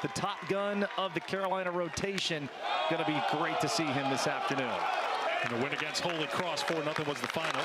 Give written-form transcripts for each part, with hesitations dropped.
The top gun of the Carolina rotation. Going to be great to see him this afternoon. And the win against Holy Cross, 4-0 was the final.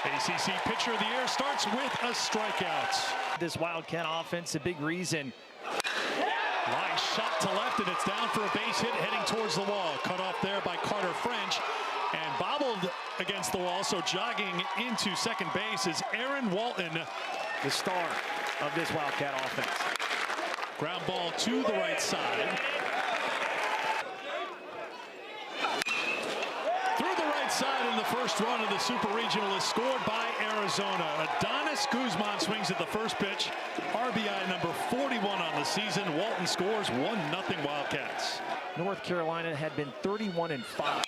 ACC Pitcher of the Year starts with a strikeout. This Wildcat offense, a big reason. Line shot to left, and it's down for a base hit heading towards the wall. Cut off there by Carter French, and bobbled against the wall, so jogging into second base is Aaron Walton, the star of this Wildcat offense. Ground ball to the right side. Through the right side, and the first run of the Super Regional is scored by Arizona. Adonis Guzman swings at the first pitch. RBI number 41 on the season. Walton scores 1-0 Wildcats. North Carolina had been 31-5.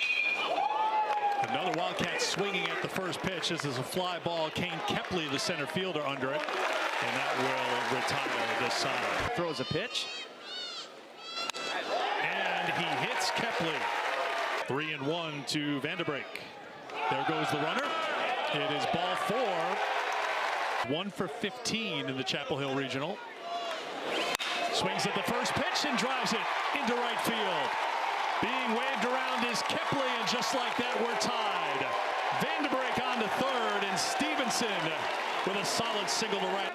Another Wildcat swinging at the first pitch. This is a fly ball. Kane Kepley, the center fielder, under it. And that will retire this side. Throws a pitch. And he hits Kepley. 3-1 to Vanderbeek. There goes the runner. It is ball 4. 1 for 15 in the Chapel Hill Regional. Swings at the first pitch and drives it into right field. Being waved around is Kepley, and just like that, we're tied. Vanderbeek on to third, and Stevenson with a solid single to right.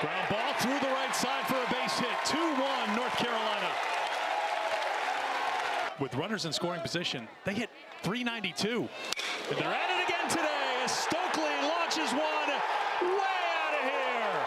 Ground ball through the right side for a base hit. 2-1 North Carolina. With runners in scoring position, they hit .392. And they're at it again today as Stokely launches one way out of here.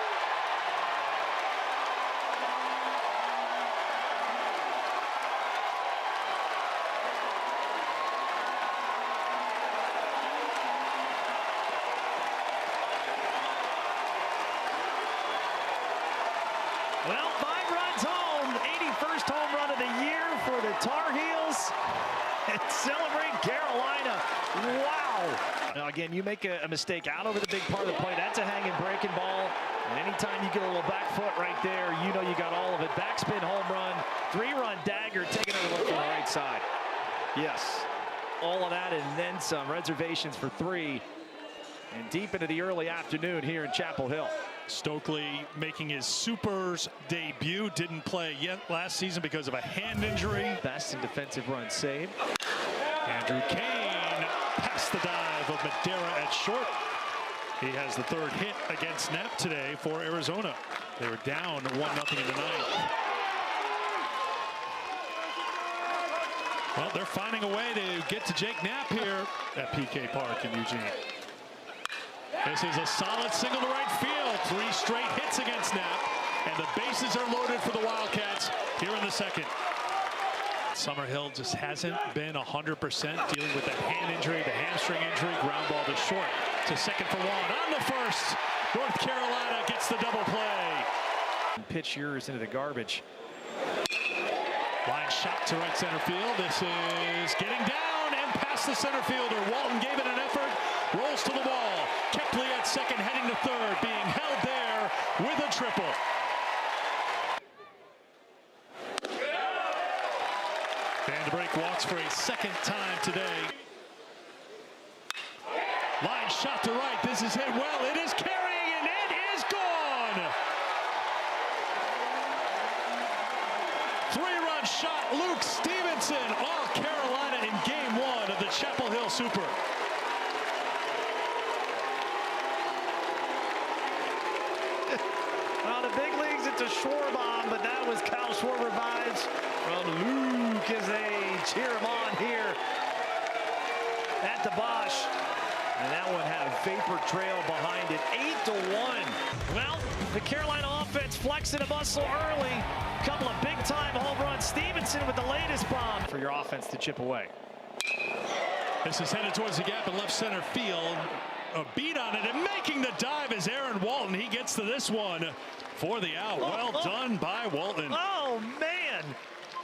Well, 5 runs home. 81st home run of the year for the Tar Heels. And celebrate Carolina. Wow. Now, again, you make a mistake out over the big part of the play. That's a hanging breaking ball. And anytime you get a little back foot right there, you know you got all of it. Backspin home run. 3-run dagger. Taking another look from the right side. Yes. All of that and then some. Reservations for 3. And deep into the early afternoon here in Chapel Hill. Stokely making his Supers debut. Didn't play yet last season because of a hand injury. Best in defensive run saved. Andrew Kane past the dive of Madeira at short. He has the third hit against Knapp today for Arizona. They were down 1-0 in the ninth. Well, they're finding a way to get to Jake Knapp here at PK Park in Eugene. This is a solid single to right field. 3 straight hits against Knapp, and the bases are loaded for the Wildcats here in the second. Summerhill just hasn't been 100%, dealing with that hand injury, the hamstring injury. Ground ball to short, to second for 1. On the first, North Carolina gets the double play. Pitch yours into the garbage. Line shot to right center field. This is getting down and past the center fielder. Walton gave it an effort, rolls to the wall. Kepley at second, heading to third, being held there with a triple. Vanderbeek walks for a second time today. Line shot to right. This is hit well. It is carrying, and it is gone. 3-run shot. Luke Stevenson. All Carolina in game 1 of the Chapel Hill Super. Well, the big leagues, it's a Schwarber, but that was Kyle Schwarber vibes from Luke as they cheer him on here at the Bosch. And that one had a vapor trail behind it, 8-1. Well, the Carolina offense flexing a muscle early. Couple of big-time home runs. Stevenson with the latest bomb for your offense to chip away. This is headed towards the gap in left center field. A beat on it, and making the dive is Aaron Walton. He gets to this one for the out. Well done by Walton. Oh, man.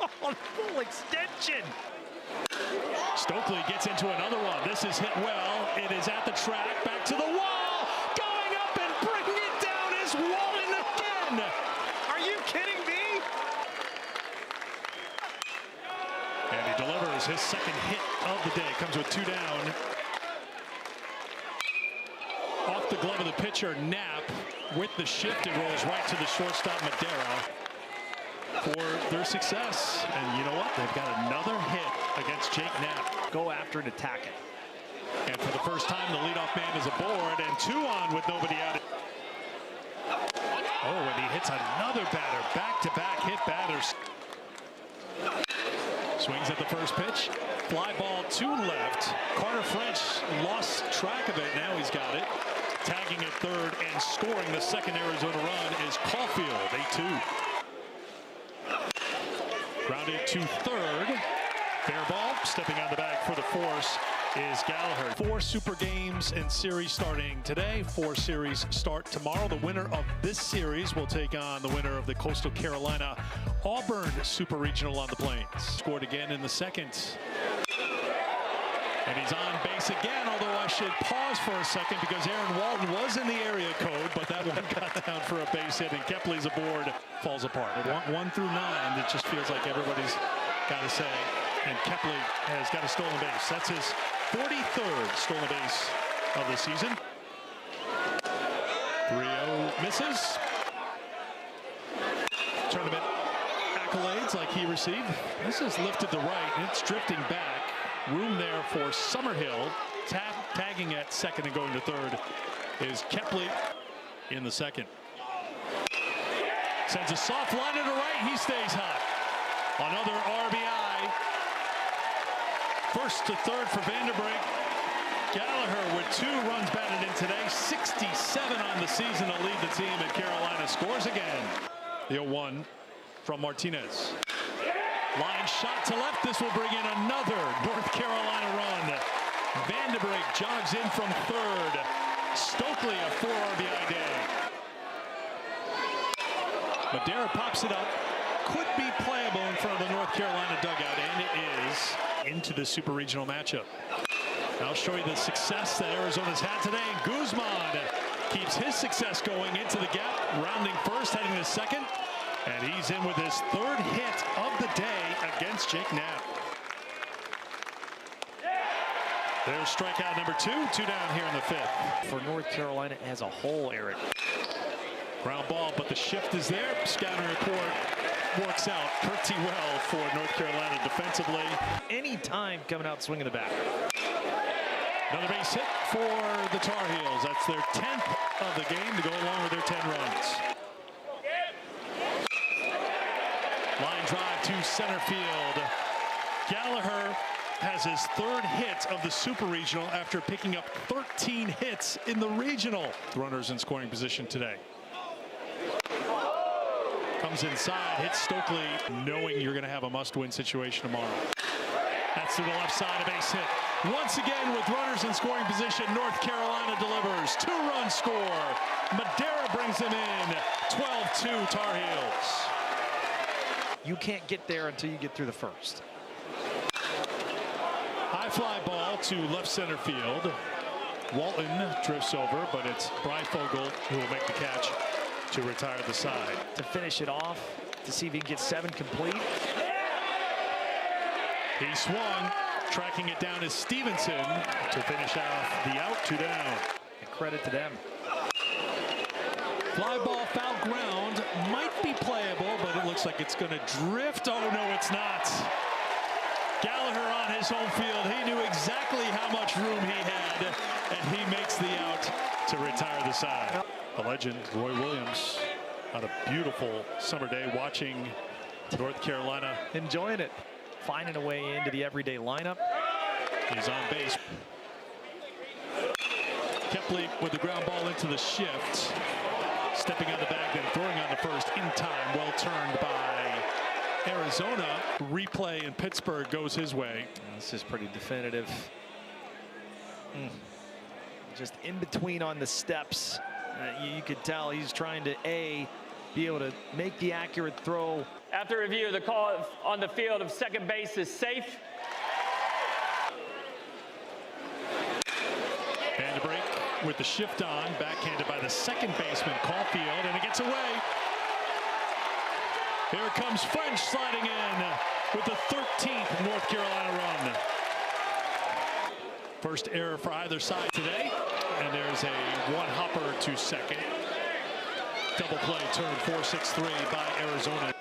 Oh, full extension. Stokely gets into another one. This is hit well. It is at the track, back to the wall. Going up and bringing it down is Walton again. Are you kidding me? And he delivers his second hit of the day. Comes with 2 down. Off the the glove of the pitcher, Knapp. With the shift, it rolls right to the shortstop, Madera, for their success. And you know what? They've got another hit against Jake Knapp. Go after and attack it. And for the first time, the leadoff man is aboard, and 2 on with nobody out. Oh, and he hits another batter. Back-to-back hit batters. Swings at the first pitch. Fly ball to left. Carter French lost track of it. Now he's got it. Tagging at third and scoring the second Arizona run is Caulfield, 8-2. Grounded to third. Fair ball. Stepping on the bag for the force is Gallagher. 4 super games and series starting today. 4 series start tomorrow. The winner of this series will take on the winner of the Coastal Carolina Auburn Super Regional on the Plains. Scored again in the second. And he's on base again, although I should pause for a second because Aaron Walton was in the area code, but that one got down for a base hit, and Kepley's aboard. Falls apart. 1 through 9, it just feels like everybody's got to say. And Kepley has got a stolen base. That's his 43rd stolen base of the season. 3-0 misses. Tournament accolades like he received. This is lifted to right, and it's drifting back. Room there for Summerhill. Tagging at second and going to third is Kepley in the second. Sends a soft line to the right. He stays hot. Another RBI. First to third for Vanderbrink. Gallagher with 2 runs batted in today. 67 on the season to lead the team, and Carolina scores again. The 0-1 from Martinez. Line shot to left. This will bring in another North Carolina run. Vanderbrink jogs in from third. Stokely a 4 RBI day. Madera pops it up. Could be playable in front of the North Carolina dugout, and it is into the Super Regional matchup. I'll show you the success that Arizona's had today. Guzman keeps his success going into the gap, rounding first, heading to second. And he's in with his 3rd hit of the day against Jake Knapp. There's strikeout number 2. 2 down here in the 5th. For North Carolina as a whole, Eric. Ground ball, but the shift is there. Scouting report works out pretty well for North Carolina defensively. Any time coming out swinging the bat. Another base hit for the Tar Heels. That's their 10th of the game to go along with their 10 runs. Line drive to center field. Gallagher has his 3rd hit of the Super Regional after picking up 13 hits in the Regional. Runners in scoring position today. Comes inside, hits Stokely, knowing you're going to have a must-win situation tomorrow. That's to the left side, a base hit. Once again, with runners in scoring position, North Carolina delivers. 2-run score. Madera brings them in. 12-2 Tar Heels. You can't get there until you get through the first. High fly ball to left center field. Walton drifts over, but it's Breifogel who will make the catch to retire the side. To finish it off, to see if he can get 7 complete. He swung, tracking it down is Stevenson to finish off the out, 2 down. And credit to them. Fly ball, foul ground, might be playable, but it looks like it's going to drift. Oh, no, it's not. Gallagher on his home field. He knew exactly how much room he had, and he makes the out to retire the side. The legend, Roy Williams, on a beautiful summer day watching North Carolina. Enjoying it. Finding a way into the everyday lineup. He's on base. Kepley with the ground ball into the shift. Stepping on the bag, then throwing on the first in time. Well turned by Arizona. Replay in Pittsburgh goes his way. This is pretty definitive. Just in between on the steps. You could tell he's trying to, be able to make the accurate throw. After review, the call on the field of second base is safe. Vanderbrink with the shift on, backhanded by the second baseman, Caulfield, and it gets away. Here comes French sliding in with the 13th North Carolina run. First error for either side today. And there's a one-hopper to second. Double play turned 4-6-3 by Arizona.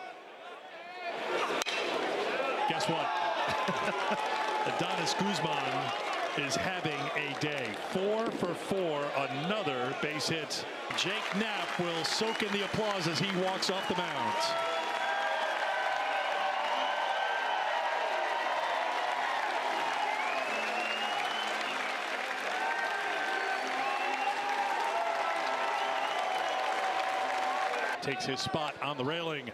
Guess what? Adonis Guzman is having a day. 4 for 4, another base hit. Jake Knapp will soak in the applause as he walks off the mound. Takes his spot on the railing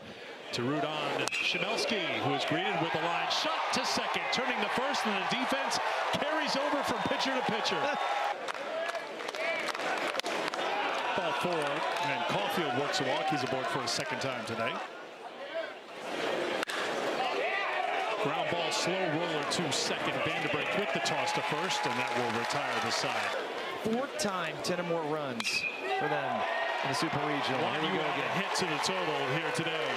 to root on Shimelski, who is greeted with a line shot to second, turning the first, and the defense carries over from pitcher to pitcher. Ball 4, and Caulfield works a walk. He's aboard for a second time today. Ground ball, slow roller to second. Vanderbrink with the toss to first, and that will retire the side. Fourth time, 10 or more runs for them in the Super Regional. Here we go again. Hit to the total here today.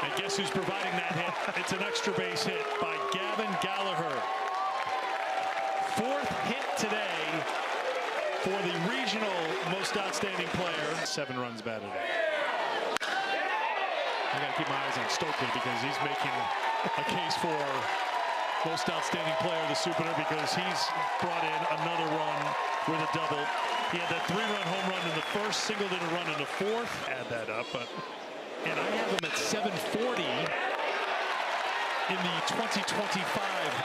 And guess who's providing that hit? It's an extra base hit by Gavin Gallagher. Fourth hit today for the regional most outstanding player. 7 runs batted in. I got to keep my eyes on Stokely because he's making a case for most outstanding player of the Super, because he's brought in another run with a double. He had that 3-run home run in the first, singled in a run in the fourth. Add that up, and I have him at 740 in the 2025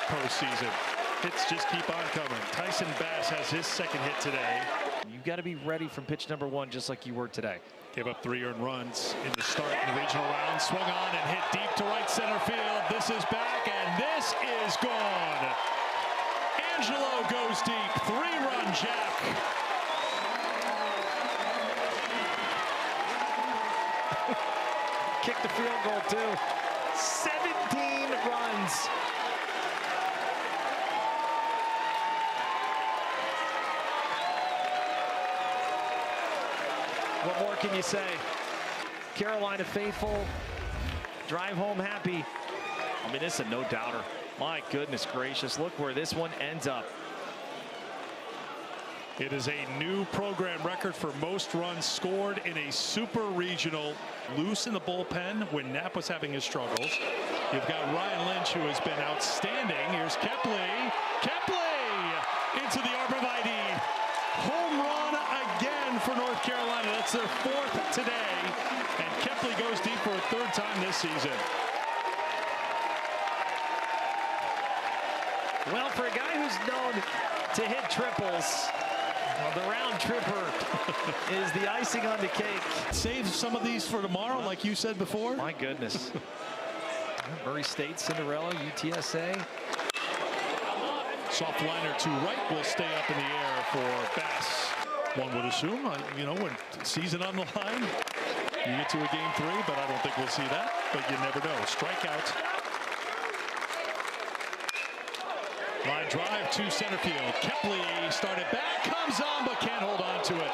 postseason. Hits just keep on coming. Tyson Bass has his second hit today. You've got to be ready from pitch number 1, just like you were today. Gave up 3 earned runs in the start in the regional round. Swung on and hit deep to right center field. This is back, and this is gone. Angelo goes deep. 3-run jack. Kicked the field goal, too. 17 runs. What more can you say? Carolina faithful, drive home happy. I mean, this is a no-doubter. My goodness gracious, look where this one ends up. It is a new program record for most runs scored in a super regional. Loose in the bullpen when Knapp was having his struggles. You've got Ryan Lynch, who has been outstanding. Here's Kepley. Kepley into the arborvitae. Home run again for North Carolina. That's their 4th today. And Kepley goes deep for a 3rd time this season. Well, for a guy who's known to hit triples, well, the round tripper is the icing on the cake. Save some of these for tomorrow, like you said before. My goodness. Murray State, Cinderella, UTSA. Soft liner to right will stay up in the air for Bass. One would assume, you know, when season on the line, you get to a game 3, but I don't think we'll see that. But you never know. Strikeout. Line drive to center field. Kepley started back, comes on, but can't hold on to it.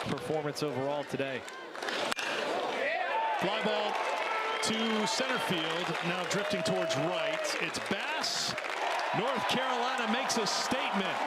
Performance overall today. Fly ball to center field, now drifting towards right. It's Bass. North Carolina makes a statement.